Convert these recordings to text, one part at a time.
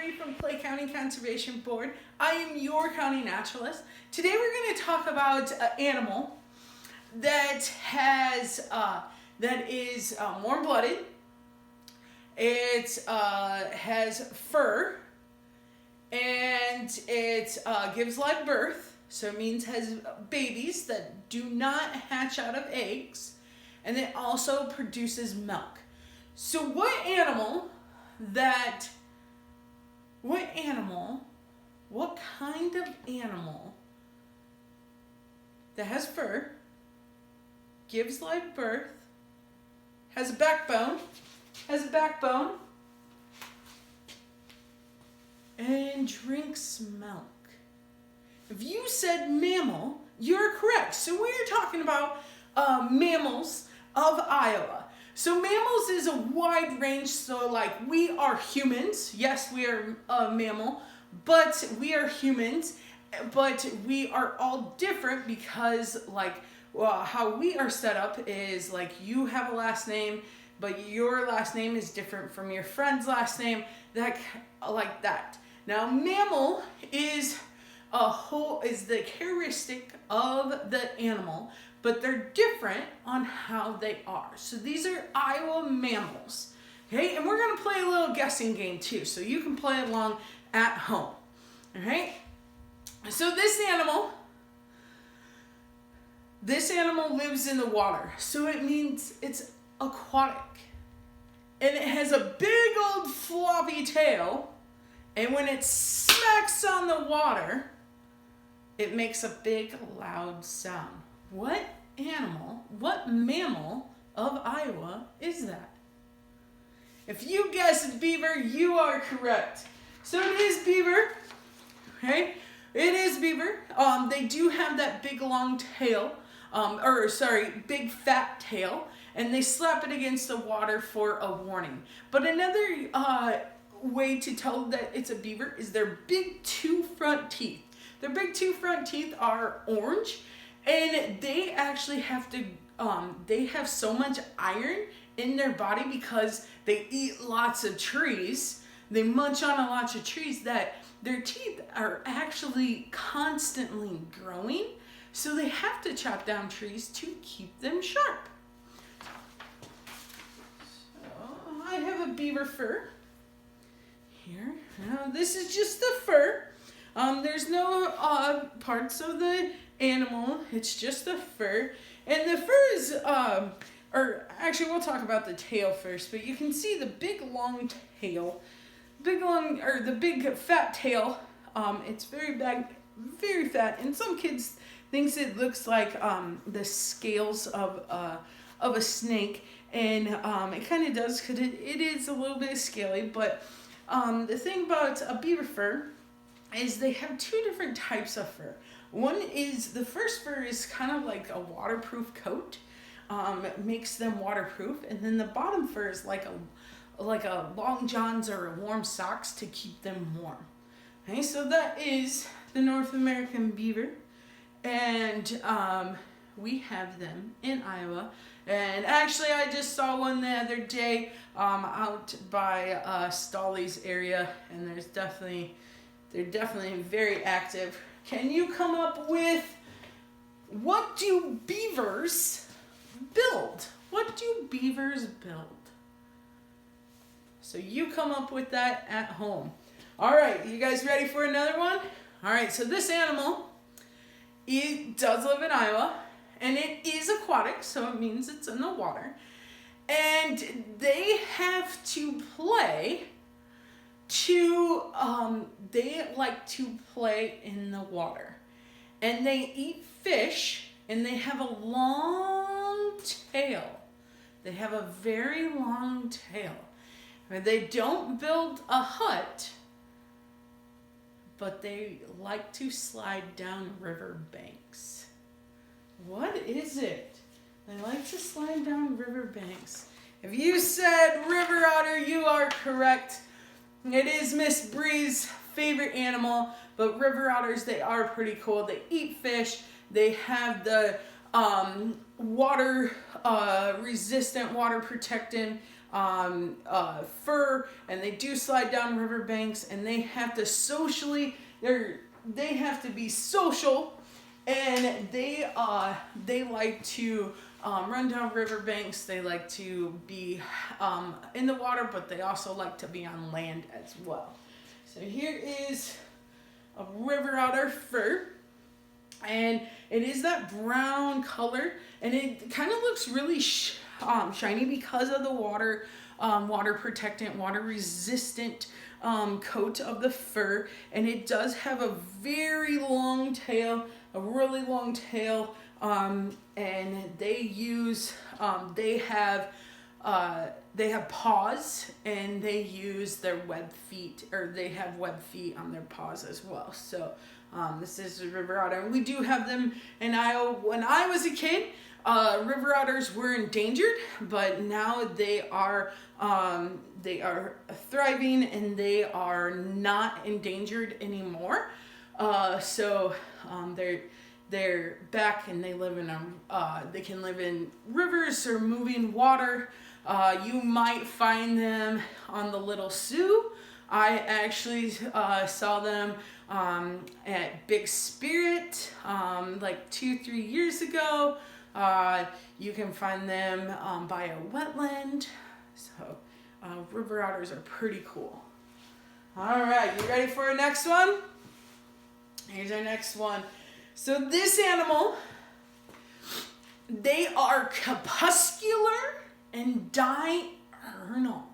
Bree from Clay County Conservation Board. I am your county naturalist. Today we're going to talk about an animal that is warm-blooded. It has fur, and it gives live birth, so it means has babies that do not hatch out of eggs, and it also produces milk. So what kind of animal that has fur, gives live birth, has a backbone, and drinks milk? If you said mammal, you're correct. So we're talking about mammals of Iowa. So mammals is a wide range, so like we are humans. Yes, we are a mammal, but we are humans, but we are all different because how we are set up is like you have a last name, but your last name is different from your friend's last name, like that. Now mammal is the characteristic of the animal, but they're different on how they are. So these are Iowa mammals. Okay, and we're gonna play a little guessing game too, so you can play along at home. All right. So this animal lives in the water, so it means it's aquatic, and it has a big old floppy tail, and when it smacks on the water, it makes a big loud sound. What mammal of Iowa is that? If you guessed beaver, you are correct. So it is beaver, okay? It is beaver. They do have that big long tail, big fat tail, and they slap it against the water for a warning. But another way to tell that it's a beaver is their big two front teeth. Their big two front teeth are orange, and they actually they have so much iron in their body because they eat lots of trees. They munch on a lot of trees that their teeth are actually constantly growing, so they have to chop down trees to keep them sharp. So I have a beaver fur here. Now this is just the fur. There's no parts of the animal, it's just the fur. And the fur is, we'll talk about the tail first, but you can see the big long tail, the big fat tail. It's very fat, and some kids thinks it looks like the scales of a snake, and it kind of does because it is a little bit scaly. But the thing about a beaver fur is they have two different types of fur. One is, the first fur is kind of like a waterproof coat. It makes them waterproof, and then the bottom fur is like a long johns or a warm socks to keep them warm. Okay, so that is the North American beaver, and we have them in Iowa. And actually, I just saw one the other day out by Stolly's area, and they're definitely very active. Can you come up with, what do beavers build? What do beavers build? So you come up with that at home. All right, you guys ready for another one? All right, so this animal, it does live in Iowa, and it is aquatic, so it means it's in the water. And they have to play they like to play in the water. And they eat fish, and they have a long tail. They have a very long tail. They don't build a hut, but they like to slide down river banks. What is it? They like to slide down river banks. If you said river otter, you are correct. It is Miss Bree's favorite animal, but river otters, they are pretty cool. They eat fish. They have the water resistant, water protectant fur, and they do slide down riverbanks, and they have to they have to be social, and they like to run down riverbanks. They like to be in the water, but they also like to be on land as well. So here is a river otter fur, and it is that brown color, and it kind of looks really shiny because of the water protectant, water resistant coat of the fur, and it does have a very long tail, a really long tail, and they have paws, and they use their web feet, or they have web feet on their paws as well. So this is a river otter. We do have them in Iowa. When I was a kid, river otters were endangered, but now they are thriving, and they are not endangered anymore. So they're back, and they live in they can live in rivers or moving water. You might find them on the Little Sioux. I actually saw them at Big Spirit like 2-3 years ago. You can find them by a wetland. So river otters are pretty cool. All right, you ready for our next one? Here's our next one. So this animal, they are crepuscular and diurnal.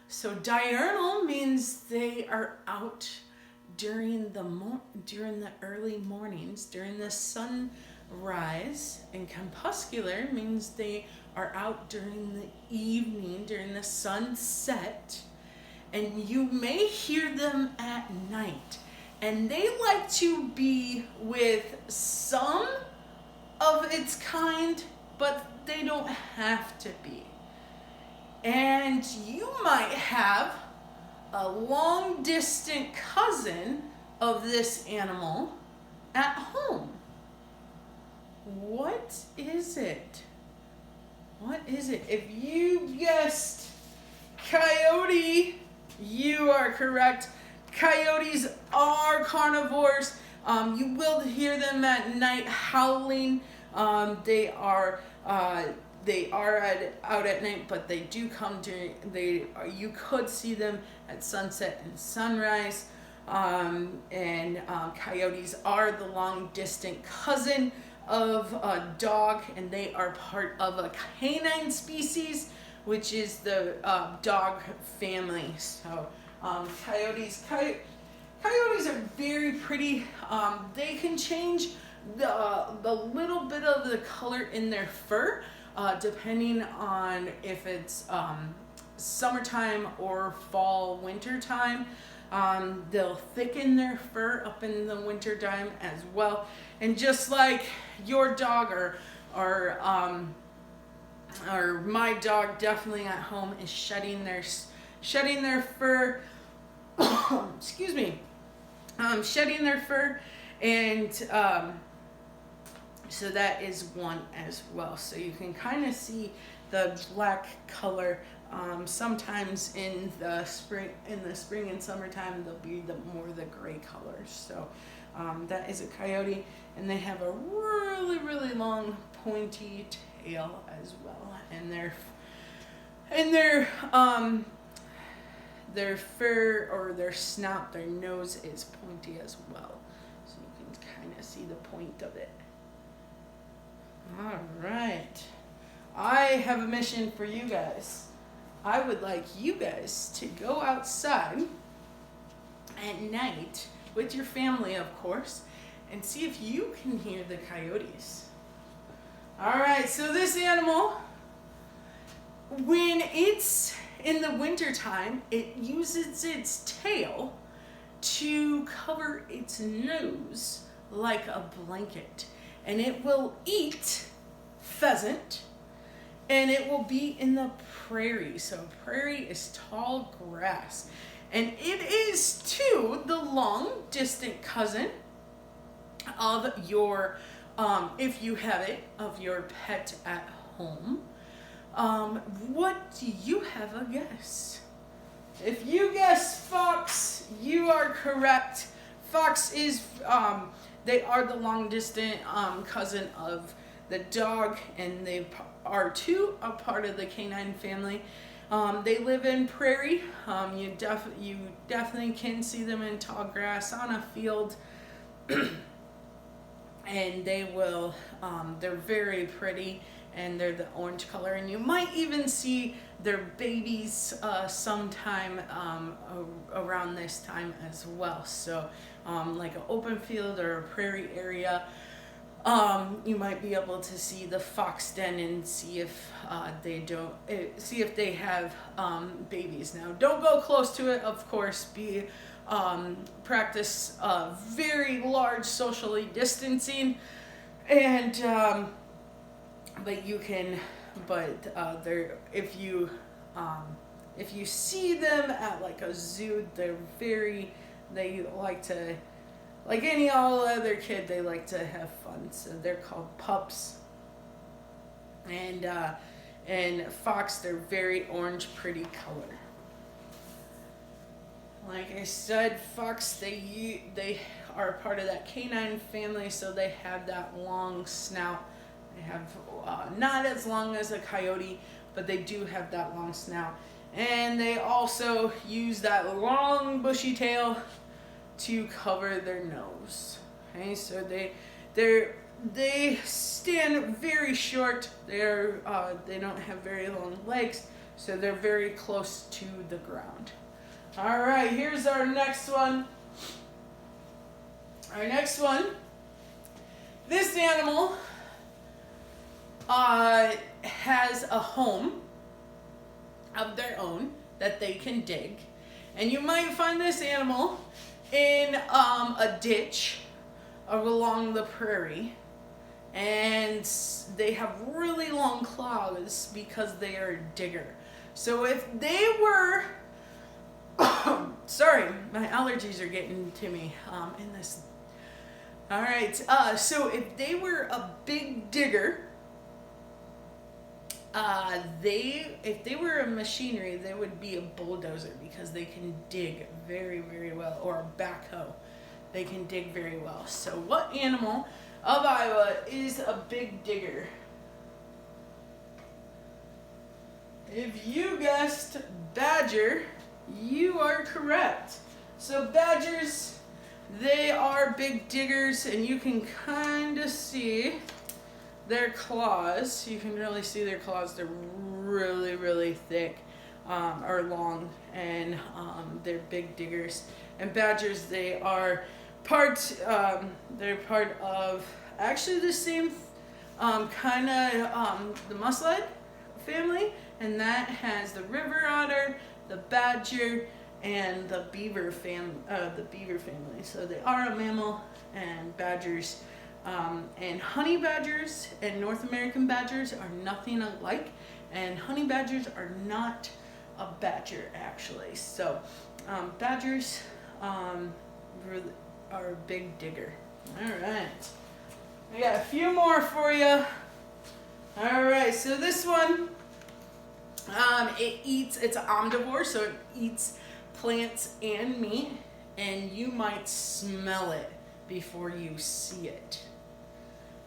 So diurnal means they are out during the early mornings, during the sunrise, and crepuscular means they are out during the evening, during the sunset, and you may hear them at night. And they like to be with some of its kind, but they don't have to be. And you might have a long distant cousin of this animal at home. What is it? What is it? If you guessed coyote, you are correct. Coyotes are carnivores. You will hear them at night howling. They are out at night, but they do come during. You could see them at sunset and sunrise. Coyotes are the long distant cousin of a dog, and they are part of a canine species, which is the dog family. So. Coyotes are very pretty. They can change the little bit of the color in their fur depending on if it's summertime or fall, winter time. They'll thicken their fur up in the winter time as well. And just like your dog or my dog definitely at home is shedding their fur. Excuse me. Shedding their fur, and so that is one as well. So you can kind of see the black color. Sometimes in the spring and summertime, they'll be more the gray colors. So that is a coyote, and they have a really, really long pointy tail as well, and their fur, or their snout, their nose is pointy as well. So you can kind of see the point of it. All right. I have a mission for you guys. I would like you guys to go outside at night with your family, of course, and see if you can hear the coyotes. All right, so this animal, when it's in the wintertime, it uses its tail to cover its nose like a blanket. And it will eat pheasant, and it will be in the prairie. So prairie is tall grass. And it is, too, the long distant cousin of your, if you have it, of your pet at home. What do you have a guess? If you guess fox, you are correct. Fox is, they are the long distant cousin of the dog, and they are too a part of the canine family. They live in prairie. You definitely can see them in tall grass on a field. And they will, they're very pretty, and they're the orange color, and you might even see their babies sometime around this time as well. So like an open field or a prairie area, you might be able to see the fox den and see if they have babies. Now, don't go close to it, of course. Practice very large socially distancing, and if you see them at like a zoo, they like to, like any all other kid, they like to have fun. So they're called pups. And fox, they're very orange, pretty color. Like I said, fox, they are part of that canine family, so they have that long snout. They have not as long as a coyote, but they do have that long snout. And they also use that long bushy tail to cover their nose. Okay, so they stand very short. They don't have very long legs, so they're very close to the ground. All right, here's our next one. This animal has a home of their own that they can dig. And you might find this animal in a ditch along the prairie. And they have really long claws because they are a digger. So if they were... Sorry, my allergies are getting to me in this. All right, so if they were a big digger, if they were a machinery, they would be a bulldozer because they can dig very, very well, or a backhoe. They can dig very well. So what animal of Iowa is a big digger? If you guessed badger, you are correct. So badgers, they are big diggers, and you can kind of see their claws. You can really see their claws. They're really, really thick or long, and they're big diggers. And badgers, they are they're part of actually the same kind of the musselid family, and that has the river otter, the badger, and the beaver family. So they are a mammal, and badgers, and honey badgers and North American badgers are nothing alike, and honey badgers are not a badger actually. So badgers really are a big digger. All right, I got a few more for you. All right, so this one. It's an omnivore, so it eats plants and meat, and you might smell it before you see it.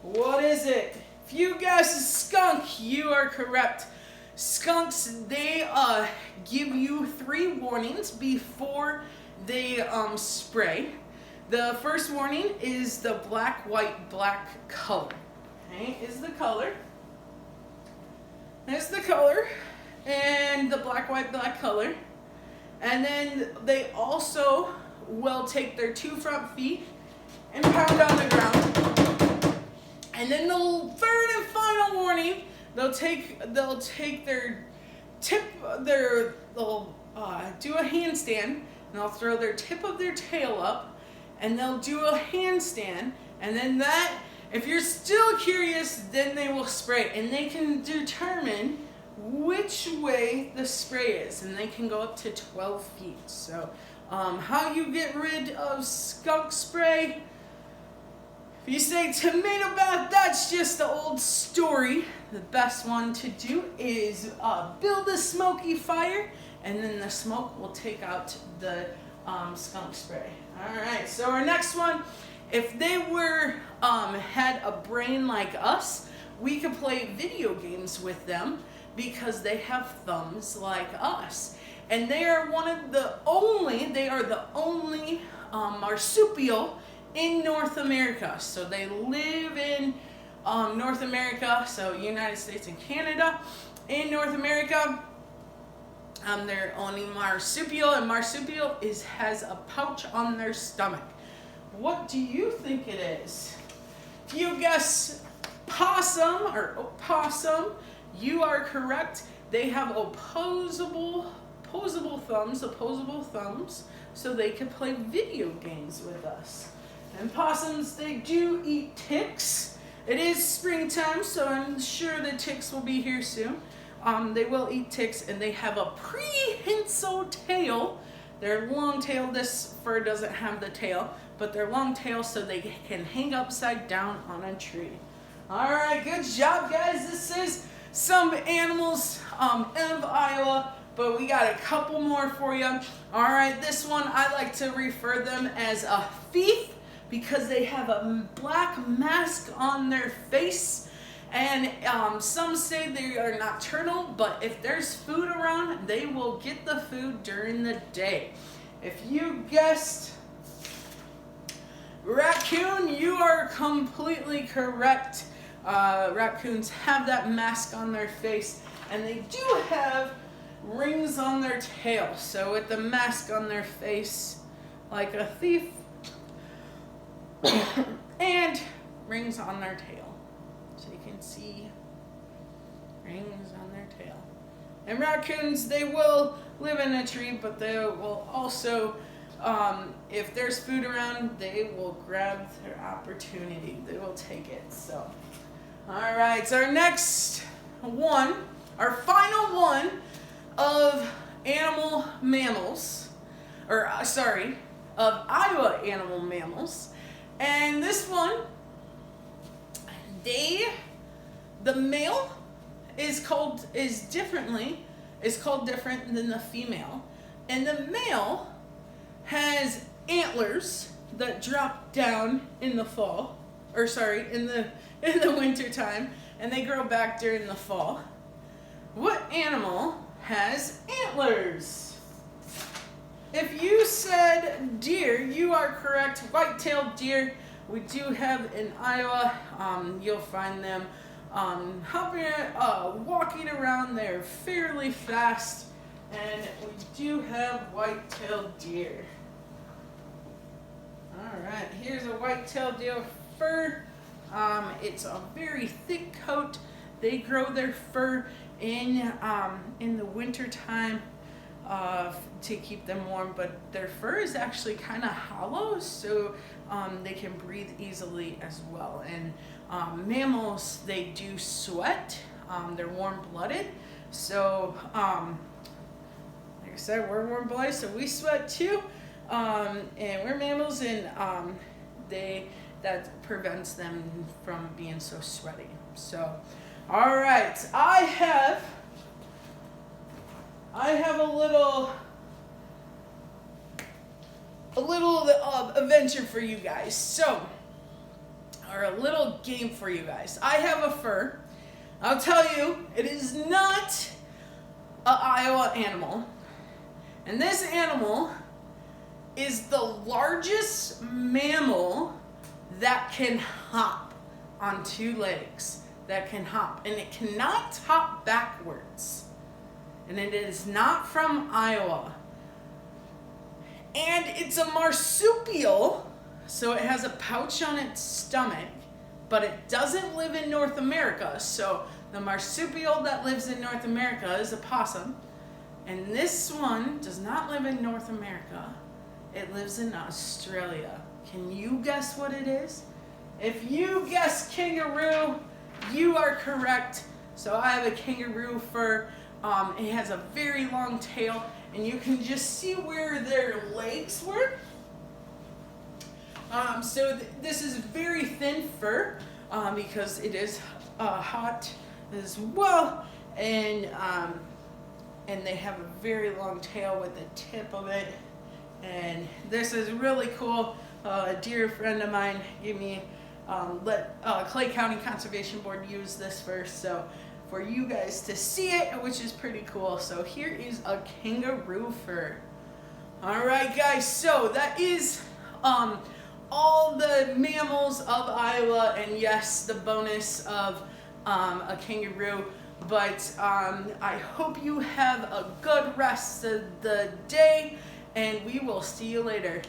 What is it? If you guess skunk, you are correct. Skunks, they give you 3 warnings before they spray. The first warning is the black, white, black color. Okay, is the color. That's the color. And the black, white, black color. And then they also will take their 2 front feet and pound on the ground. And then the third and final warning, they'll do a handstand, and they'll throw their tip of their tail up, and they'll do a handstand, and then if you're still curious, then they will spray, and they can determine which way the spray is, and they can go up to 12 feet. So how you get rid of skunk spray, If you say tomato bath, that's just the old story. The best one to do is build a smoky fire, and then the smoke will take out the skunk spray. All right, so our next one, if they were had a brain like us, we could play video games with them because they have thumbs like us. And they are the only marsupial in North America. So they live in North America, so United States and Canada. In North America, they're only marsupial, and marsupial has a pouch on their stomach. What do you think it is? If you guess possum or opossum, you are correct. They have opposable thumbs, so they can play video games with us. And possums, they do eat ticks. It is springtime, so I'm sure the ticks will be here soon. They will eat ticks, and they have a prehensile tail. Their long tail, this fur doesn't have the tail, but their long tail so they can hang upside down on a tree. All right, good job, guys. This is some animals of Iowa, but we got a couple more for you. All right, this one, I like to refer them as a thief because they have a black mask on their face. And some say they are nocturnal, but if there's food around, they will get the food during the day. If you guessed raccoon, you are completely correct. Raccoons have that mask on their face, and they do have rings on their tail. So with the mask on their face, like a thief, and rings on their tail. So you can see rings on their tail. And raccoons, they will live in a tree, but they will also, if there's food around, they will grab their opportunity. They will take it. So, all right. So our next one, our final one of of Iowa animal mammals. And this one, the male is called different than the female, and the male has antlers that drop down in the fall, in the winter time, and they grow back during the fall. What animal has antlers? If you said deer, you are correct. White-tailed deer, we do have in Iowa. You'll find them walking around. They're fairly fast, and we do have white-tailed deer. All right, here's a white-tailed deer fur. It's a very thick coat. They grow their fur in the winter time to keep them warm, but their fur is actually kind of hollow, so they can breathe easily as well. And mammals, they do sweat. They're warm-blooded, so like I said, we're warm-blooded, so we sweat too. And we're mammals, and that prevents them from being so sweaty. So, all right, I have a little adventure for you guys. So, or a little game for you guys. I have a fur. I'll tell you, it is not an Iowa animal. And this animal is the largest mammal that can hop on two legs. That can hop. And it cannot hop backwards. And it is not from Iowa. And it's a marsupial, so it has a pouch on its stomach, but it doesn't live in North America. So the marsupial that lives in North America is a possum, and this one does not live in North America. It lives in Australia. Can you guess what it is? If you guess kangaroo, you are correct. So I have a kangaroo fur. It has a very long tail, and you can just see where their legs were. This is very thin fur because it is hot as well, and they have a very long tail with the tip of it, and this is really cool. A dear friend of mine gave me let Clay County Conservation Board use this first, so for you guys to see it, which is pretty cool. So here is a kangaroo fur. All right, guys. So that is all the mammals of Iowa, and yes, the bonus of a kangaroo. But I hope you have a good rest of the day, and we will see you later.